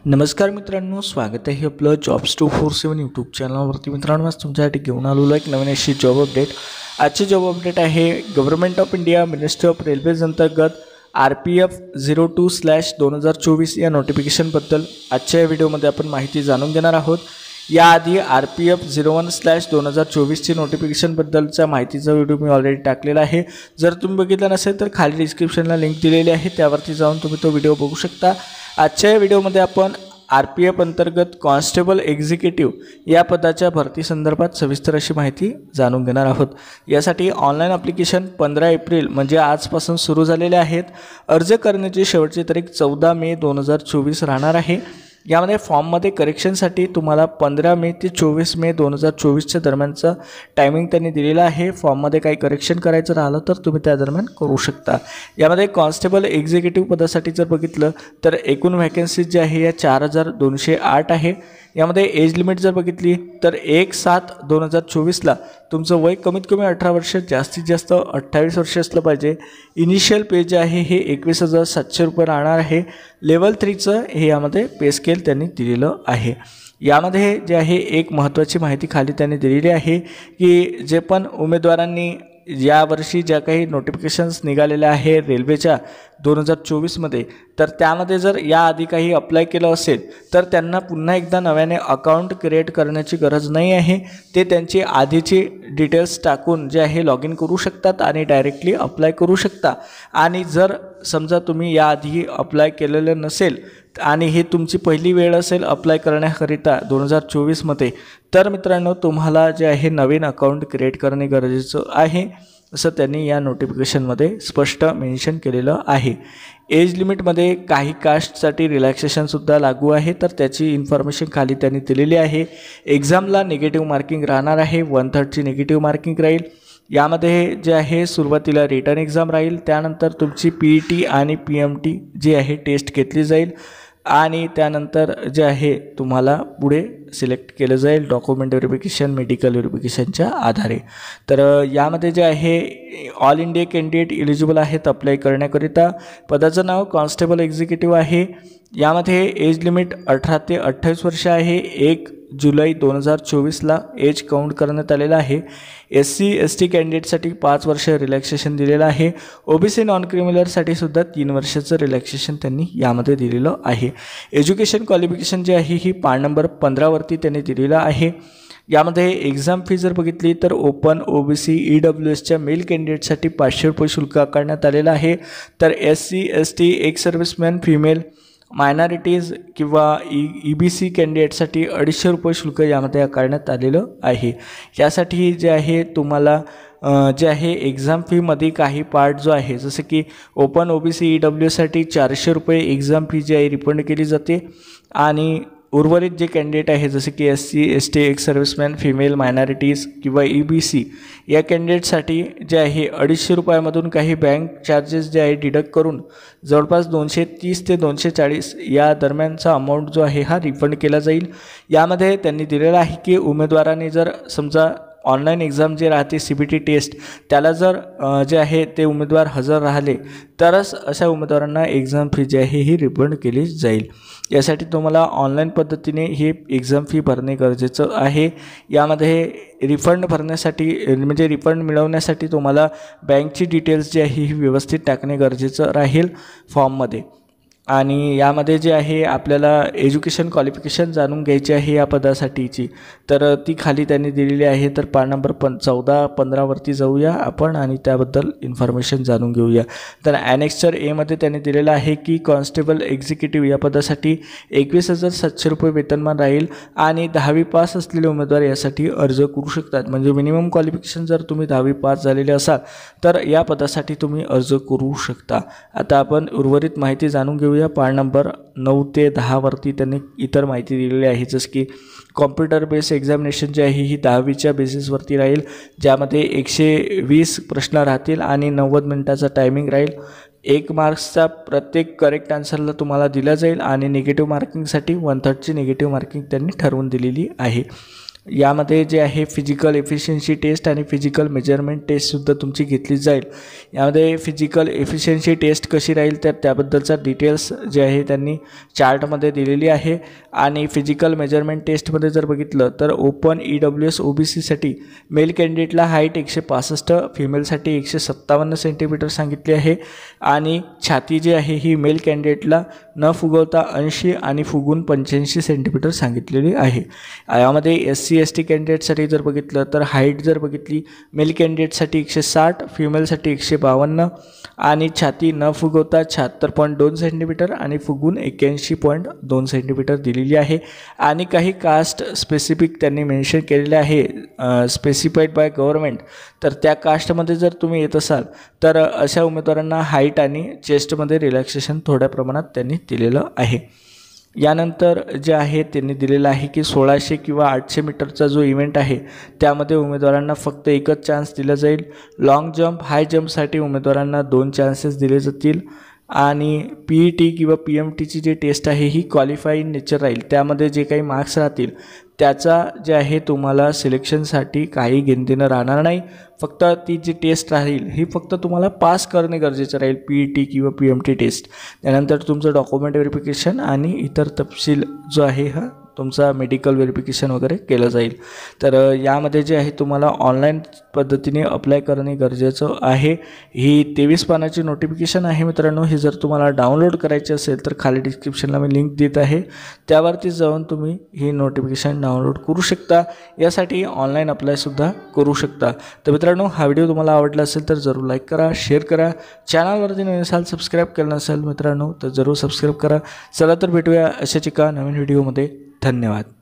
नमस्कार मित्रांनो, स्वागत आहे आपलं जॉब्स 247 यूट्यूब चॅनलवरती. मित्रांनो, आज तुमच्यासाठी घेऊन आलेलो एक नवीन अशी जॉब अपडेट. आजची जॉब अपडेट आहे government of India ministry of railways अंतर्गत RPF 02/2024 या नोटिफिकेशनबद्दल आजच्या व्हिडिओमध्ये आपण माहिती जाणून घेणार आहोत. याआधी RPF 01/2024 नोटिफिकेशनबद्दलच्या माहितीचा व्हिडिओ मी ऑलरेडी टाकलेला आहे. जर तुम्ही बघितला नसेल तर खाली डिस्क्रिप्शनला लिंक दिलेली आहे, त्यावरती जाऊन तुम्ही तो व्हिडिओ बघू शकता. आजच्या व्हिडिओमध्ये आपण RPF अंतर्गत कॉन्स्टेबल एक्झिक्युटिव्ह या पदाच्या भरती संदर्भात सविस्तर अशी माहिती जाणून घेणार आहोत. यासाठी ऑनलाईन ॲप्लिकेशन 15 एप्रिल म्हणजे आजपासून सुरू झालेले आहेत. अर्ज करण्याची शेवटची तारीख 14 मे 2024 राहणार आहे. यामध्ये फॉर्ममध्ये करेक्शनसाठी तुम्हाला 15 मे ते 24 मे 2024च्या दरम्यानचं टायमिंग त्यांनी दिलेलं आहे. फॉर्ममध्ये काही करेक्शन करायचं राहिलं तर तुम्ही त्या दरम्यान करू शकता. यामध्ये कॉन्स्टेबल एक्झिक्युटिव्ह पदासाठी जर बघितलं तर एकूण व्हॅकन्सीज जी आहे या 4208 आहे. यामध्ये एज लिमिट जर बघितली तर 1/7/2024ला तुमचं वय कमीत कमी 18 वर्ष, जास्तीत जास्त 28 वर्ष असलं पाहिजे. इनिशियल पे जे आहे हे 21,700 रुपये राहणार आहे. लेवल 3चं हे यामध्ये पे स्केल त्यांनी दिलेलं आहे. यामध्ये जे आहे एक महत्त्वाची माहिती खाली त्यांनी दिलेली आहे की जे पण उमेदवारांनी यावर्षी ज्या काही नोटिफिकेशन्स निघालेल्या आहे रेल्वेच्या 2024मध्ये, तर त्यामध्ये जर याआधी काही अप्लाय केलं असेल तर त्यांना पुन्हा एकदा नव्याने अकाउंट क्रिएट करण्याची गरज नाही आहे. ते त्यांची आधीची डिटेल्स टाकून जे आहे लॉग इन करू शकतात आणि डायरेक्टली अप्लाय करू शकता. आणि जर समजा तुम्ही याआधी अप्लाय केलेलं नसेल आणि ही तुमची पहिली वेळ असेल अप्लाय करण्याकरिता 2024मध्ये, तर मित्रांनो तुम्हाला जे आहे नवीन अकाउंट क्रिएट करणे गरजेचं आहे, असं त्यांनी या नोटिफिकेशनमध्ये स्पष्ट मेन्शन केलेलं आहे. एज लिमिटमध्ये काही कास्टसाठी रिलॅक्सेशनसुद्धा लागू आहे, तर त्याची इन्फॉर्मेशन खाली त्यांनी दिलेली आहे. एक्झामला निगेटिव्ह मार्किंग राहणार आहे, 1/3ची निगेटिव्ह मार्किंग राहील. यामध्ये जे आहे सुरुवातीला रिटर्न एक्झाम राहील, त्यानंतर तुमची PET आणि PMT जी आहे टेस्ट घेतली जाईल आणि त्यानंतर जे आहे तुम्हाला पुढे सिलेक्ट केलं जाईल डॉक्युमेंट व्हेरिफिकेशन, मेडिकल व्हेरिफिकेशनच्या आधारे. तर यामध्ये जे आहे ऑल इंडिया कॅन्डिडेट इलिजिबल आहेत अप्लाय करण्याकरिता. पदाचं नाव कॉन्स्टेबल एक्झिक्युटिव्ह आहे. यामध्ये एज लिमिट 18 ते 28 वर्ष आहे. 1 जुलै 2024ला एज काउंट करण्यात आलेलं आहे. SC ST कॅन्डिडेटसाठी 5 वर्ष रिलॅक्सेशन दिलेलं आहे. OBC नॉन क्रिमिनलसाठी सुद्धा 3 वर्षाचं रिलॅक्सेशन त्यांनी यामध्ये दिलेलं आहे. एज्युकेशन क्वालिफिकेशन जे आहे ही पान नंबर 15वरती त्यांनी दिलेलं आहे. यामध्ये एक्झाम फी जर बघितली तर ओपन OBC EWSच्या मेल कॅन्डिडेटसाठी 500 रुपये शुल्क आकारण्यात आलेलं आहे. तर SC ST ex serviceman female minorities किंवा EBC कॅन्डिडेटसाठी 250 रुपये शुल्क यामध्ये आकारण्यात आलेलं आहे. यासाठी जे आहे तुम्हाला जे आहे एक्झाम फीमध्ये काही पार्ट जो आहे जसं की ओपन OBC EWसाठी 400 रुपये एक्झाम फी जी आहे रिफंड केली जाते आणि उर्वरित जे कॅन्डिडेट आहे जसे की SC ST ex serviceman female minorities किंवा EBC या कॅन्डिडेटसाठी जे आहे 250 रुपयामधून काही बँक चार्जेस जे आहे डिडक्ट करून जवळपास 230 ते 240 या दरम्यानचा अमाऊंट जो आहे हा रिफंड केला जाईल. यामध्ये त्यांनी दिलेलं आहे की उमेदवारांनी जर समजा ऑनलाईन एक्झाम जे राहते CBT टेस्ट त्याला जर जे आहे ते उमेदवार हजर राहिले तरच अशा उमेदवारांना एक्झाम फी जी आहे ही रिफंड केली जाईल. यासाठी तुम्हाला ऑनलाईन पद्धतीने ही एक्झाम फी भरणे गरजेचं आहे. यामध्ये रिफंड भरण्यासाठी म्हणजे रिफंड मिळवण्यासाठी तुम्हाला बँकची डिटेल्स जी आहे ही व्यवस्थित टाकणे गरजेचं राहील फॉर्ममध्ये. आणि यामध्ये जे आहे आपल्याला एज्युकेशन क्वालिफिकेशन जाणून घ्यायची आहे या पदासाठीची, तर ती खाली त्यांनी दिलेली आहे. तर पान नंबर 14-15वरती जाऊया आपण आणि त्याबद्दल इन्फॉर्मेशन जाणून घेऊया. तर ॲनेक्स्चर Aमध्ये त्यांनी दिलेलं आहे की कॉन्स्टेबल एक्झिक्युटिव्ह या पदासाठी 21,700 रुपये वेतनमान राहील आणि 10वी पास असलेले उमेदवार यासाठी अर्ज करू शकतात. म्हणजे मिनिमम क्वालिफिकेशन जर तुम्ही 10वी पास झालेले असाल तर या पदासाठी तुम्ही अर्ज करू शकता. आता आपण उर्वरित माहिती जाणून घेऊया. पान नंबर 9 ते 10वरती त्यांनी इतर माहिती दिलेली आहे, जसं की कॉम्प्युटर बेस्ड एक्झामिनेशन जी आहे ही 10वीच्या बेसिसवरती राहील, ज्यामध्ये 120 प्रश्न राहतील आणि 90 मिनिटाचा टायमिंग राहील. 1 मार्क्सचा प्रत्येक करेक्ट आन्सरला तुम्हाला दिला जाईल आणि निगेटिव्ह मार्किंगसाठी 1/3ची निगेटिव्ह मार्किंग त्यांनी ठरवून दिलेली आहे. यामध्ये जे आहे फिजिकल एफिशियन्सी टेस्ट आणि फिजिकल मेजरमेंट टेस्टसुद्धा तुमची घेतली जाईल। यामध्ये फिजिकल एफिशियन्सी टेस्ट कशी राहील तर त्याबद्दलचा डिटेल्स जे आहे त्यांनी चार्टमध्ये दिलेली आहे। आणि फिजिकल मेजरमेंट टेस्टमध्ये जर बघितलं तर ओपन EWS OBCसाठी मेल कॅन्डिडेटला हाईट 165, फिमेलसाठी 157 सेंटीमीटर सांगितली आहे। आणि छाती जी आहे ही मेल कॅन्डिडेटला न फुगवता 80 आणि फुगून 85 सेंटीमीटर सांगितलेली आहे। यामध्ये SC ST कॅन्डिडेटसाठी जर बघितलं तर हाईट जर बघितली मेल कॅन्डिडेटसाठी 160, फिमेलसाठी 152 आणि छाती न फुगवता 76.2 सेंटीमीटर आणि फुगून 81.2 सेंटीमीटर दिलेली आहे। आणि काही कास्ट स्पेसिफिक त्यांनी मेन्शन केलेले आहे स्पेसिफाईड बाय गव्हर्नमेंट, तर त्या कास्टमध्ये जर तुम्ही येत असाल तर अशा उमेदवारांना हाईट आणि चेस्टमध्ये रिलॅक्सेशन थोड्या प्रमाणात त्यांनी दिलेलं आहे। यानंतर जे आहे त्यांनी दिलेलं आहे की 1600 किंवा 800 मीटरचा जो इव्हेंट आहे त्यामध्ये उमेदवारांना फक्त एकच चान्स दिला जाईल। लॉंग जंप हाय जंपसाठी उमेदवारांना 2 चान्सेस दिले जातील। आणि PET किंवा PMTची जी टेस्ट आहे ही क्वालिफाय इन नेचर राहील, त्यामध्ये जे काही मार्क्स राहतील त्याचा जे आहे तुम्हाला सिलेक्शनसाठी काही घेणदेणं राहणार नाही। फक्त ती जी टेस्ट राहील ही फक्त तुम्हाला पास करणे गरजेचं राहील PET किंवा PMT टेस्ट। त्यानंतर तुमचं डॉक्युमेंट व्हेरिफिकेशन आणि इतर तपशील जो आहे हा तुमचा मेडिकल व्हेरिफिकेशन वगैरे केलं जाईल। तर यामध्ये जे आहे तुम्हाला ऑनलाईन पद्धतीने अप्लाय करणे गरजेचं आहे। ही 23 पानाची नोटिफिकेशन आहे मित्रांनो। ही जर तुम्हाला डाउनलोड करायची असेल तर खाली डिस्क्रिप्शनला मी लिंक देत आहे, त्यावरती जाऊन तुम्ही ही नोटिफिकेशन डाउनलोड करू शकता। यासाठी ऑनलाईन अप्लायसुद्धा करू शकता। तर मित्रांनो हा व्हिडिओ तुम्हाला आवडला असेल तर जरूर लाईक करा, शेअर करा। चॅनलवरती नवीन असाल सबस्क्राईब केलं नसेल मित्रांनो तर जरूर सबस्क्राईब करा। चला तर भेटूया अशाच एका नवीन व्हिडिओमध्ये। धन्यवाद।